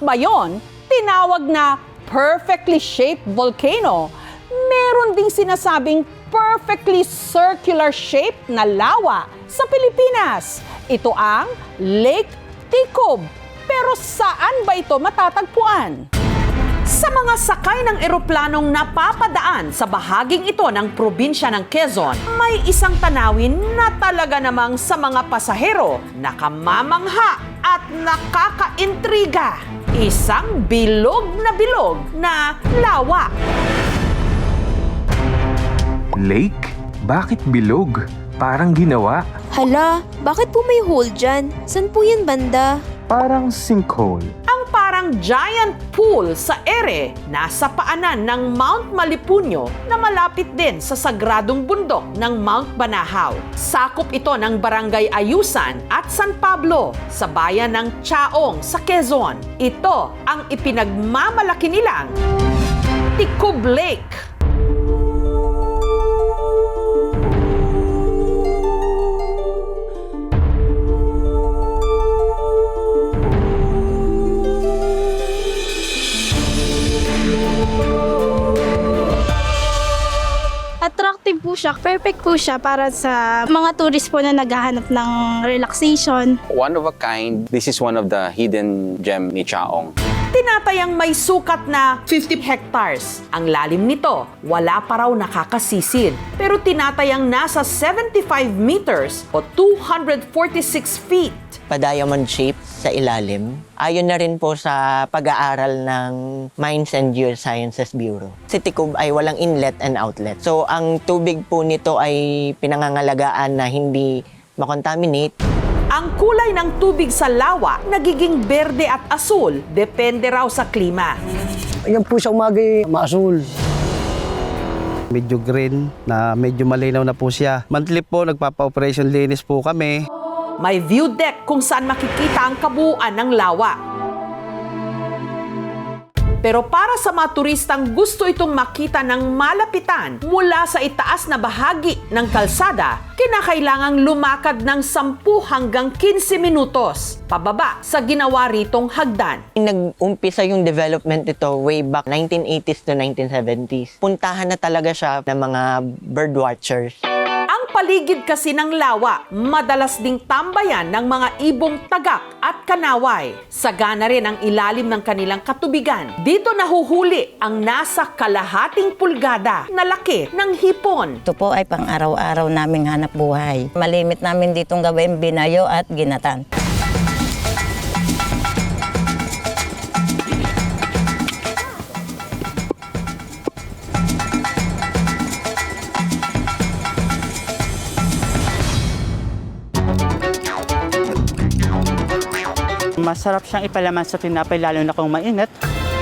ba yon? Tinawag na perfectly shaped volcano. Meron ding sinasabing perfectly circular shape na lawa sa Pilipinas. Ito ang Lake Ticob. Pero saan ba ito matatagpuan? Sa mga sakay ng eroplanong napapadaan sa bahaging ito ng probinsya ng Quezon, may isang tanawin na talaga namang sa mga pasahero nakamamangha at nakakaintriga. Isang bilog na lawa. Lake? Bakit bilog? Parang ginawa. Hala, bakit po may hole dyan? San po yan banda? Parang sinkhole. Ang parang giant pool sa ere nasa paanan ng Mount Malipuño na malapit din sa sagradong bundok ng Mount Banahaw. Sakop ito ng Barangay Ayusan at San Pablo sa bayan ng Chaong sa Quezon. Ito ang ipinagmamalaki nilang Ticob Lake. Attractive po siya, perfect po siya para sa mga tourist po na naghahanap ng relaxation. One of a kind, this is one of the hidden gem ni Chaong. Tinatayang may sukat na 50 hectares. Ang lalim nito, wala pa raw nakakasisid. Pero tinatayang nasa 75 meters o 246 feet. Pa-diamond shape sa ilalim. Ayon na rin po sa pag-aaral ng Mines and Geosciences Bureau. Si Ticob ay walang inlet and outlet. So, ang tubig po nito ay pinangangalagaan na hindi makontaminate. Ang kulay ng tubig sa lawa nagiging berde at asul, depende raw sa klima. Yan po sa umaga maasul. Medyo green na medyo malinaw na po siya. Monthly po, nagpapa-operation linis po kami. May view deck kung saan makikita ang kabuuan ng lawa. Pero para sa mga turistang gusto itong makita ng malapitan mula sa itaas na bahagi ng kalsada, kinakailangang lumakad ng 10 hanggang 15 minutos pababa sa ginawa ritong hagdan. Nag-umpisa yung development nito way back 1980s to 1970s. Puntahan na talaga siya ng mga birdwatchers. Ang paligid kasi ng lawa, madalas ding tambayan ng mga ibong tagak at kanaway. Sagana rin ang ilalim ng kanilang katubigan. Dito nahuhuli ang nasa kalahating pulgada na laki ng hipon. Ito po ay pang-araw-araw naming hanap buhay. Malimit namin ditong gawin binayo at ginatan. Masarap siyang ipalaman sa tinapay lalo na kung mainit.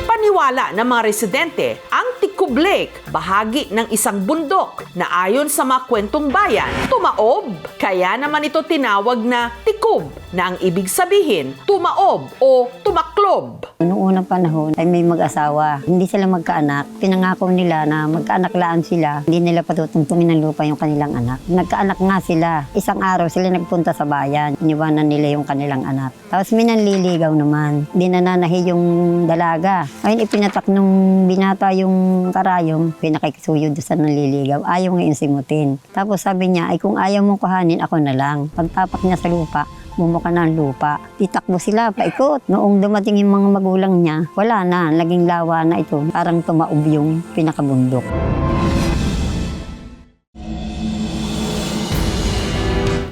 Paniwala ng mga residente, ang Ticob Lake, bahagi ng isang bundok na ayon sa mga kwentong bayan, tumaob. Kaya naman ito tinawag na Ticob, na ang ibig sabihin, tumaob o tumaklob. Noong unang panahon ay may mag-asawa. Hindi sila magkaanak. Pinangako nila na magkaanak-laan sila. Hindi nila patutungtungin ng lupa yung kanilang anak. Nagkaanak nga sila. Isang araw sila nagpunta sa bayan. Iniwanan nila yung kanilang anak. Tapos minanliligaw naman. Dinananahi yung dalaga. Ayun, ipinatak nung binata yung karayom. Pinakikisuyo doon sa nanliligaw. Ayaw ngayon simutin. Tapos sabi niya, ay kung ayaw mong kuhanin, ako na lang. Pagtapak niya sa lupa, bumuka na ang lupa. Itakbo sila, paikot. Noong dumating yung mga magulang niya, wala na, naging lawa na ito. Parang tumaob yung pinakabundok.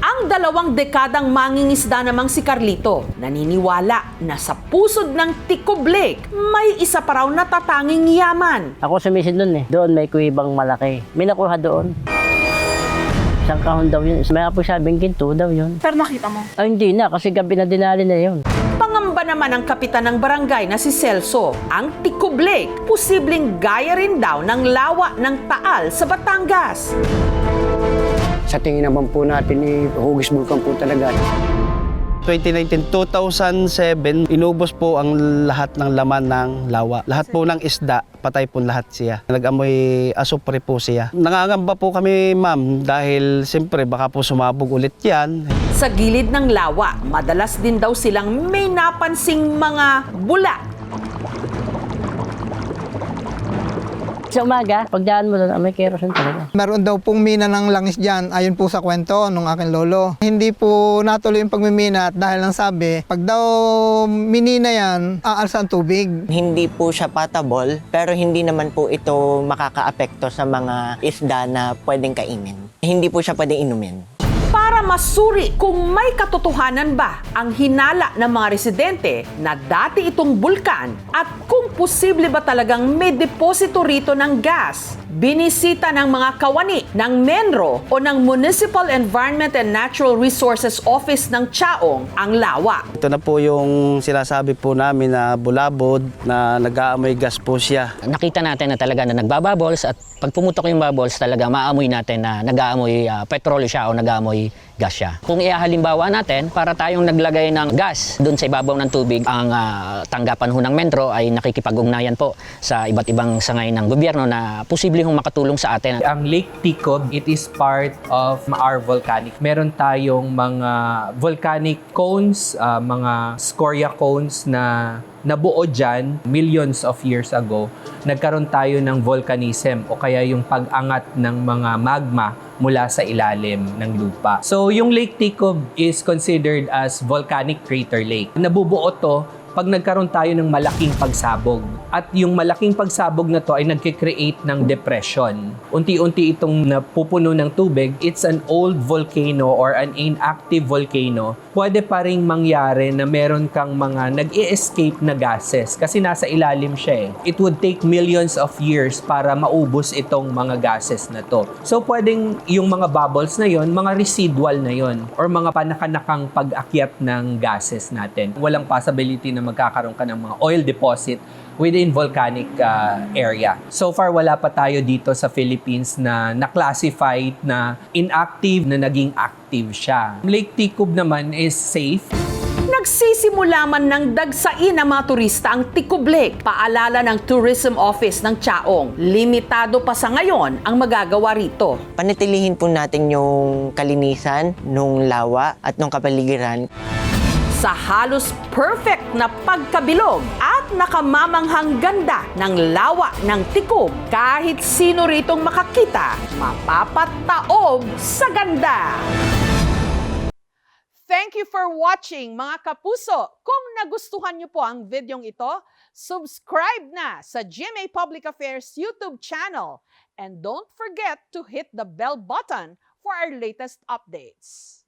Ang 2 dekadang mangingisda namang si Carlito, naniniwala na sa pusod ng Ticob Lake, may isa pa raw natatanging yaman. Ako sumisid doon eh. Doon may kuwibang malaki. May nakuha doon. Isang kahon daw yun. May po sabing ginto daw yun. Pero nakita mo? Ay, hindi na. Kasi gabi na dinali na yun. Pangamba naman ng kapitan ng barangay na si Celso, ang Ticob Lake, posibleng gaya rin daw ng lawa ng Taal sa Batangas. Sa tingin naman po natin, hugis bulkan po talaga. 2019-2007, inubos po ang lahat ng laman ng lawa. Lahat po ng isda, patay po lahat siya. Nag-amoy asupre po siya. Nangangamba po kami, ma'am, dahil siyempre baka po sumabog ulit yan. Sa gilid ng lawa, madalas din daw silang may napansing mga bula Sa umaga, pagdaan mo doon, may kerosene talaga. Meron daw pong mina ng langis dyan, ayon po sa kwento nung aking lolo. Hindi po natuloy yung pagmimina at dahil lang sabi, pag daw minina yan, aalsa ang tubig. Hindi po siya potable, pero hindi naman po ito makakaapekto sa mga isda na pwedeng kainin. Hindi po siya pwedeng inumin. Para masuri kung may katotohanan ba ang hinala ng mga residente na dati itong bulkan at kung posible ba talagang may deposito rito ng gas, binisita ng mga kawani ng MENRO o ng Municipal Environment and Natural Resources Office ng Chaong ang lawa. Ito na po yung sinasabi po namin na bulabod na nag-aamoy gas po siya. Nakita natin na talaga na nagbabubbles at pag pumutok yung bubbles talaga maamoy natin na nag-aamoy petrolyo siya o nag-aamoy gas siya. Kung ihahalimbawa natin, para tayong naglagay ng gas doon sa ibabaw ng tubig, ang tanggapan ho ng MENRO ay nakikipag-ugnayan po sa iba't ibang sangay ng gobyerno na posible hong makatulong sa atin. Ang Lake Ticob, it is part of our volcanic. Meron tayong mga volcanic cones, mga scoria cones na nabuo dyan millions of years ago. Nagkaroon tayo ng volcanism o kaya yung pag-angat ng mga magma mula sa ilalim ng lupa. So yung Lake Ticob is considered as volcanic crater lake. Nabubuo to pag nagkaroon tayo ng malaking pagsabog. At yung malaking pagsabog na to ay nagkikreate ng depression. Unti-unti itong napupuno ng tubig. It's an old volcano or an inactive volcano. Pwede pa rin mangyari na meron kang mga nag-i-escape na gases kasi nasa ilalim siya eh. It would take millions of years para maubos itong mga gases na to. So pwedeng yung mga bubbles na yon, mga residual na yon or mga panakanakang pag-akyat ng gases natin. Walang possibility na magkakaroon ka ng mga oil deposit within volcanic area. So far, wala pa tayo dito sa Philippines na na-classified na inactive na naging active siya. Lake Ticob naman is safe. Nagsisimula man ng dagsain ng mga turista ang Ticob Lake, paalala ng Tourism Office ng Chaong. Limitado pa sa ngayon ang magagawa rito. Panatilihin po natin yung kalinisan nung lawa at nung kapaligiran. Sa halos perfect na pagkabilog at nakamamanghang ganda ng lawa ng Ticob, kahit sino ritong makakita, mapapataob sa ganda. Thank you for watching, mga kapuso. Kung nagustuhan niyo po ang videong ito, subscribe na sa GMA Public Affairs YouTube channel. And don't forget to hit the bell button for our latest updates.